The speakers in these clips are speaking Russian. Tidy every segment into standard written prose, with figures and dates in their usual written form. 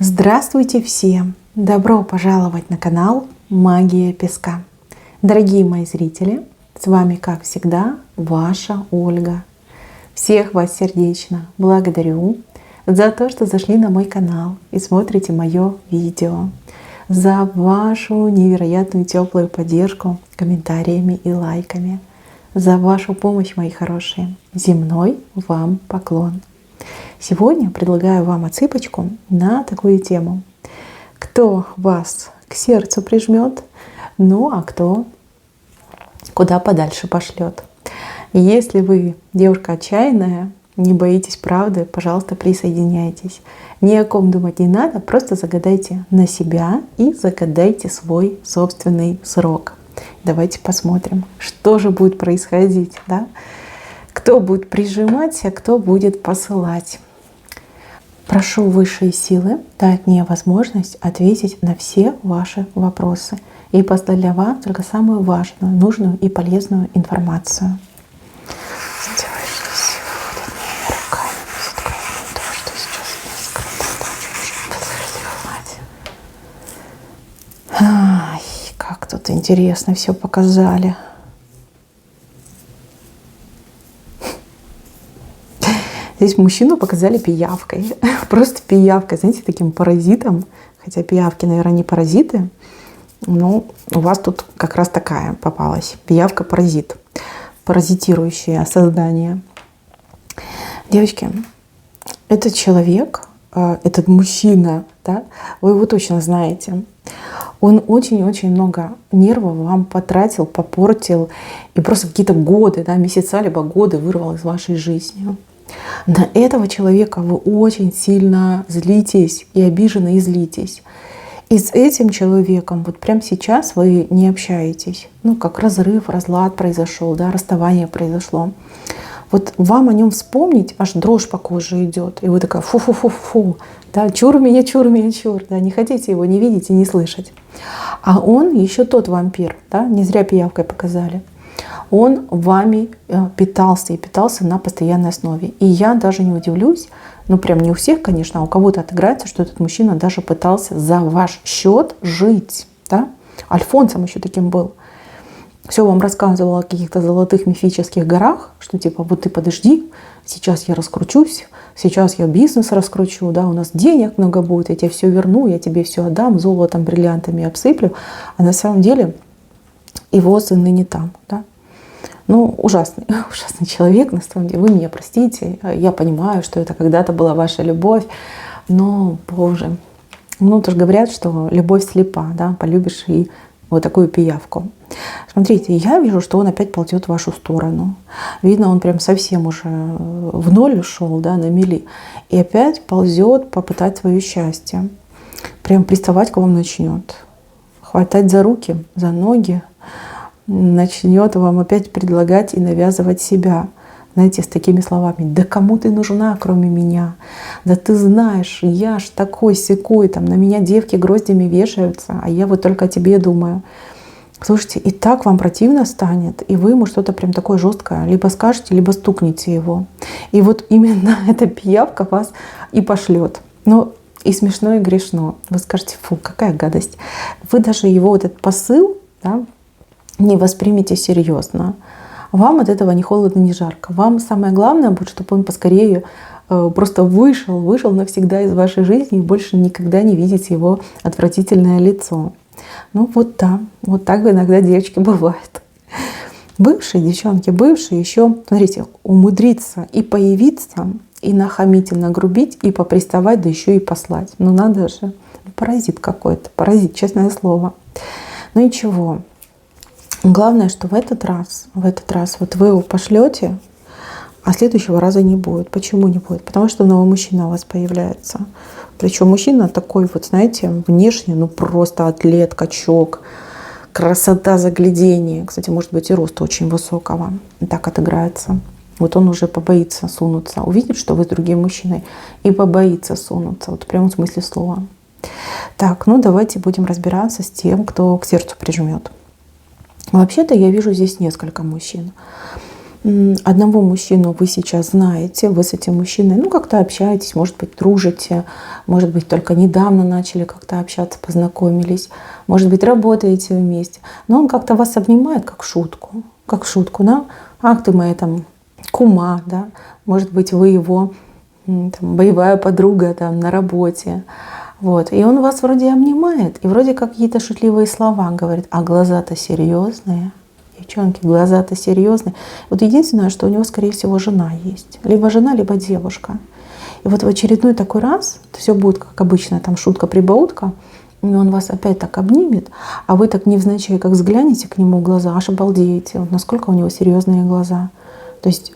Здравствуйте всем! Добро пожаловать на канал Магия Песка. Дорогие мои зрители, с вами, как всегда, ваша Ольга. Всех вас сердечно благодарю за то, что зашли на мой канал и смотрите мое видео, за вашу невероятную теплую поддержку комментариями и лайками, за вашу помощь, мои хорошие. Земной вам поклон. Сегодня предлагаю вам отсыпочку на такую тему. Кто вас к сердцу прижмет, ну а кто куда подальше пошлет. Если вы девушка отчаянная, не боитесь правды, пожалуйста, присоединяйтесь. Ни о ком думать не надо, просто загадайте на себя и загадайте свой собственный срок. Давайте посмотрим, что же будет происходить, да? Кто будет прижимать, а кто будет посылать. Прошу высшие силы дать мне возможность ответить на все ваши вопросы и послать для вас только самую важную, нужную и полезную информацию. Ай, как тут интересно все показали. Здесь мужчину показали пиявкой. Просто пиявкой, знаете, таким паразитом. Хотя пиявки, наверное, не паразиты. Но у вас тут как раз такая попалась. Пиявка-паразит. Паразитирующее создание. Девочки, этот человек, этот мужчина, да, вы его точно знаете. Он очень-очень много нервов вам потратил, попортил. И просто какие-то годы, да, месяца, либо годы вырвал из вашей жизни. На этого человека вы очень сильно злитесь и обижены и злитесь. И с этим человеком вот прямо сейчас вы не общаетесь. Ну, как разрыв, разлад произошел, да, расставание произошло. Вот вам о нем вспомнить, аж дрожь по коже идет. И вы такая фу-фу-фу-фу, да, чур меня, чур, да, не хотите его не видеть и не слышать. А он еще тот вампир, да, не зря пиявкой показали. Он вами питался и питался на постоянной основе. И я даже не удивлюсь, ну прям не у всех, конечно, а у кого-то отыграется, что этот мужчина даже пытался за ваш счет жить. Да? Альфонсом еще таким был. Все вам рассказывал о каких-то золотых мифических горах, что типа вот ты подожди, сейчас я раскручусь, сейчас я бизнес раскручу, да, у нас денег много будет, я тебе все верну, я тебе все отдам, золотом, бриллиантами обсыплю. А на самом деле его сын ныне там, да. Ну, ужасный человек, на самом деле. Вы меня простите, я понимаю, что это когда-то была ваша любовь, но, боже, ну, тоже говорят, что любовь слепа, да, полюбишь и вот такую пиявку. Смотрите, я вижу, что он опять ползет в вашу сторону. Видно, он прям совсем уже в ноль ушел, да, на мели. И опять ползет попытать свое счастье. Прям приставать к вам начнет. Хватать за руки, за ноги. Начнет вам опять предлагать и навязывать себя. Знаете, с такими словами: да кому ты нужна, кроме меня? Да ты знаешь, я ж такой-сякой, там на меня девки гроздями вешаются, а я вот только о тебе думаю. Слушайте, и так вам противно станет, и вы ему что-то прям такое жесткое либо скажете, либо стукнете его. И вот именно эта пиявка вас и пошлет. Но и смешно, и грешно. Вы скажете: фу, какая гадость. Вы даже его вот этот посыл, да, не воспримите серьезно. Вам от этого ни холодно, ни жарко. Вам самое главное будет, чтобы он поскорее просто вышел навсегда из вашей жизни и больше никогда не видеть его отвратительное лицо. Ну вот да, вот так иногда девочки бывают. Бывшие девчонки, бывшие еще, смотрите, умудриться и появиться, и нахамить, и нагрубить, и поприставать, да еще и послать. Ну надо же, паразит какой-то, паразит, честное слово. Ну ничего. Главное, что в этот раз вот вы его пошлете, а следующего раза не будет. Почему не будет? Потому что новый мужчина у вас появляется. Причем мужчина такой вот, знаете, внешне, ну просто атлет, качок, красота, заглядение. Кстати, может быть и рост очень высокого. И так отыграется. Вот он уже побоится сунуться. Увидит, что вы с другим мужчиной, и побоится сунуться. Вот в прямом смысле слова. Так, ну давайте будем разбираться с тем, кто к сердцу прижмет. Вообще-то я вижу здесь несколько мужчин. Одного мужчину вы сейчас знаете, вы с этим мужчиной, ну, как-то общаетесь, может быть, дружите, может быть, только недавно начали как-то общаться, познакомились, может быть, работаете вместе, но он как-то вас обнимает как шутку, да, ах ты моя там кума, да, может быть, вы его там, боевая подруга там на работе, вот, и он вас вроде обнимает, и вроде как какие-то шутливые слова говорит, а глаза-то серьезные. Девчонки, глаза-то серьезные. Вот единственное, что у него, скорее всего, жена есть. Либо жена, либо девушка. И вот в очередной такой раз, все будет, как обычно, там шутка-прибаутка, и он вас опять так обнимет, а вы так невзначай, как взглянете к нему в глаза, аж обалдеете, вот насколько у него серьезные глаза. То есть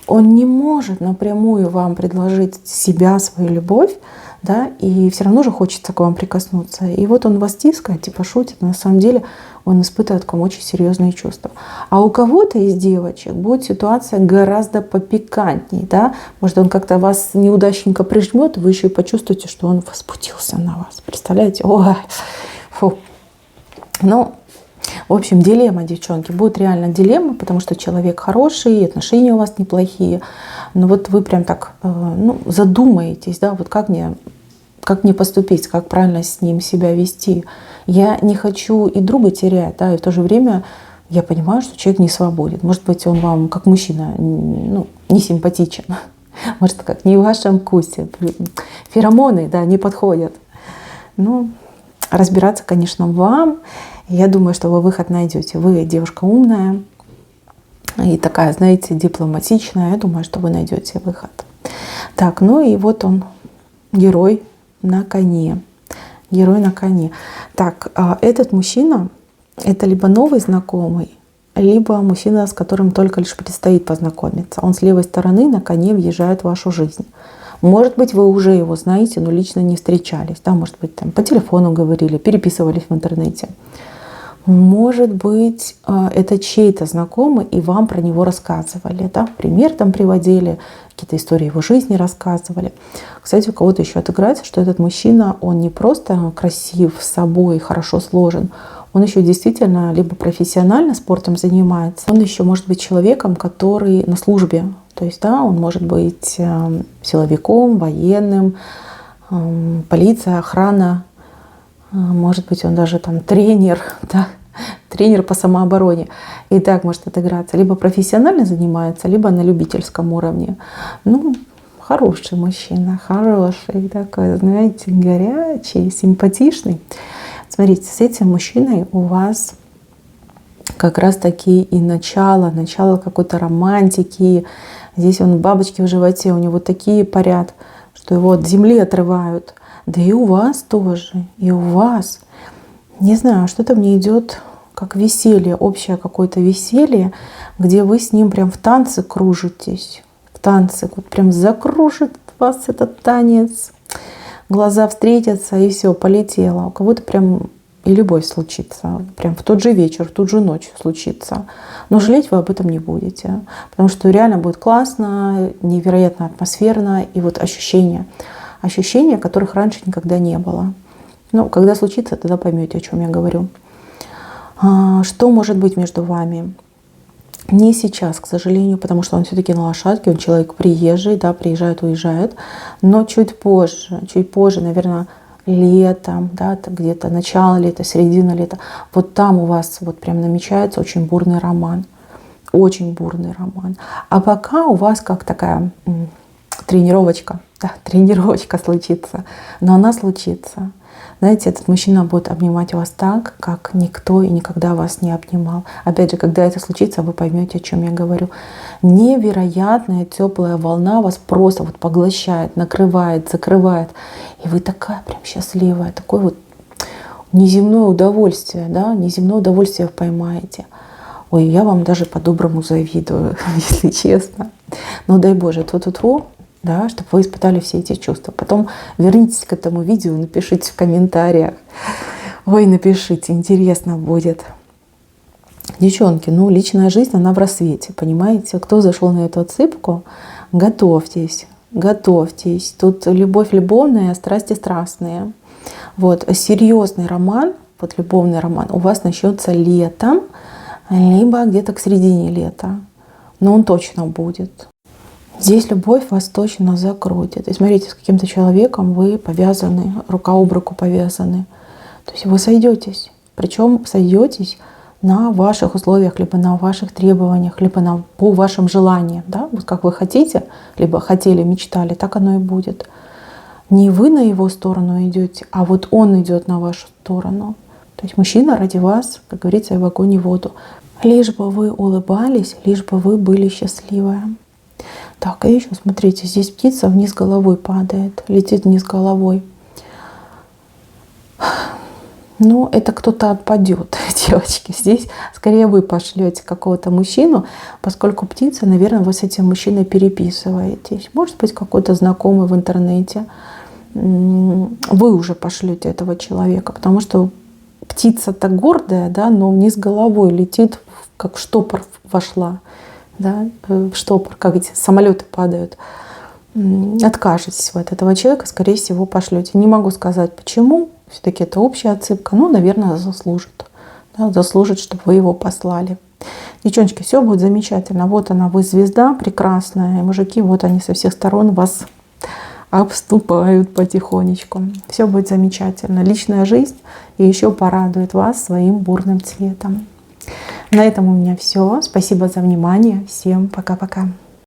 он не может напрямую вам предложить себя, свою любовь, да, и все равно же хочется к вам прикоснуться. И вот он вас тискает, типа шутит, но на самом деле он испытывает к вам очень серьезные чувства. А у кого-то из девочек будет ситуация гораздо попикантней, да, может, он как-то вас неудачненько прижмет, вы еще и почувствуете, что он возбудился на вас. Представляете? Ой, фу. Ну, в общем, дилемма, девчонки, будет реально дилемма, потому что человек хороший, отношения у вас неплохие, но вот вы прям так задумаетесь, да, вот как мне поступить, как правильно с ним себя вести. Я не хочу и друга терять, да, и в то же время я понимаю, что человек не свободен. Может быть, он вам как мужчина не симпатичен, может, как не в вашем вкусе, феромоны, да, не подходят. Ну, разбираться, конечно, вам. Я думаю, что вы выход найдете. Вы девушка умная и такая, знаете, дипломатичная. Я думаю, что вы найдете выход. Так, ну и вот он, герой на коне. Герой на коне. Так, этот мужчина — это либо новый знакомый, либо мужчина, с которым только лишь предстоит познакомиться. Он с левой стороны на коне въезжает в вашу жизнь. Может быть, вы уже его знаете, но лично не встречались. Да? Может быть, там, по телефону говорили, переписывались в интернете. Может быть, это чей-то знакомый, и вам про него рассказывали. Да? Пример там приводили, какие-то истории его жизни рассказывали. Кстати, у кого-то еще отыграется, что этот мужчина, он не просто красив собой, хорошо сложен, он еще действительно либо профессионально спортом занимается, он еще может быть человеком, который на службе. То есть, да, он может быть силовиком, военным, полиция, охрана. Может быть, он даже там тренер, да, тренер по самообороне. И так может отыграться. Либо профессионально занимается, либо на любительском уровне. Ну, хороший мужчина, хороший такой, знаете, горячий, симпатичный. Смотрите, с этим мужчиной у вас как раз таки и начало какой-то романтики. Здесь он бабочки в животе, у него такие парят, что его от земли отрывают. Да и у вас тоже, и у вас. Не знаю, что-то мне идет как веселье, общее какое-то веселье, где вы с ним прям в танце кружитесь. В танце, вот прям закружит вас этот танец. Глаза встретятся, и все, полетело. У кого-то прям и любовь случится. Прям в тот же вечер, в ту же ночь случится. Но жалеть вы об этом не будете. Потому что реально будет классно, невероятно атмосферно. И вот ощущения, которых раньше никогда не было. Ну, когда случится, тогда поймете, о чем я говорю. Что может быть между вами? Не сейчас, к сожалению, потому что он все-таки на лошадке, он человек приезжий, да, приезжает, уезжает. Но чуть позже, наверное, летом, да, где-то начало лета, середина лета, вот там у вас вот прям намечается очень бурный роман. Очень бурный роман. А пока у вас как такая тренировочка случится. Но она случится. Знаете, этот мужчина будет обнимать вас так, как никто и никогда вас не обнимал. Опять же, когда это случится, вы поймете, о чем я говорю. Невероятная теплая волна вас просто вот поглощает, накрывает, закрывает. И вы такая прям счастливая, такое вот неземное удовольствие, да, неземное удовольствие поймаете. Ой, я вам даже по-доброму завидую, если честно. Но дай Боже, тьфу-тьфу-тьфу, да, чтобы вы испытали все эти чувства. Потом вернитесь к этому видео, напишите в комментариях. Ой, напишите, интересно будет. Девчонки, ну личная жизнь, она в рассвете, понимаете? Кто зашел на эту отсыпку, готовьтесь. Тут любовь любовная, страсти страстные. Вот, серьезный роман, вот любовный роман у вас начнется летом, либо где-то к середине лета. но он точно будет. Здесь любовь вас точно закрутит. И смотрите, с каким-то человеком вы повязаны, рука об руку повязаны. То есть вы сойдетесь. Причем сойдетесь на ваших условиях, либо на ваших требованиях, либо по вашим желаниям. Да? Вот как вы хотите, либо хотели, мечтали, так оно и будет. Не вы на его сторону идете, а вот он идет на вашу сторону. То есть мужчина ради вас, как говорится, и в огонь и в воду. Лишь бы вы улыбались, лишь бы вы были счастливы. Так, и еще смотрите, здесь птица вниз головой падает, летит вниз головой. Ну, это кто-то отпадет, девочки. Здесь скорее вы пошлете какого-то мужчину, поскольку птица, наверное, вы с этим мужчиной переписываетесь. Может быть, какой-то знакомый в интернете. Вы уже пошлете этого человека, потому что птица-то гордая, да, но вниз головой летит, как в штопор вошла. Да, в штопор, как эти самолеты падают. Откажетесь вы от этого человека, скорее всего, пошлете. Не могу сказать, почему. Все-таки это общая отсыпка. Ну, наверное, заслужит. Да, заслужит, чтобы вы его послали. Девчонки, все будет замечательно. Вот она, вы звезда прекрасная. И мужики, вот они со всех сторон вас обступают потихонечку. Все будет замечательно. Личная жизнь и еще порадует вас своим бурным цветом. На этом у меня все. Спасибо за внимание. Всем пока-пока.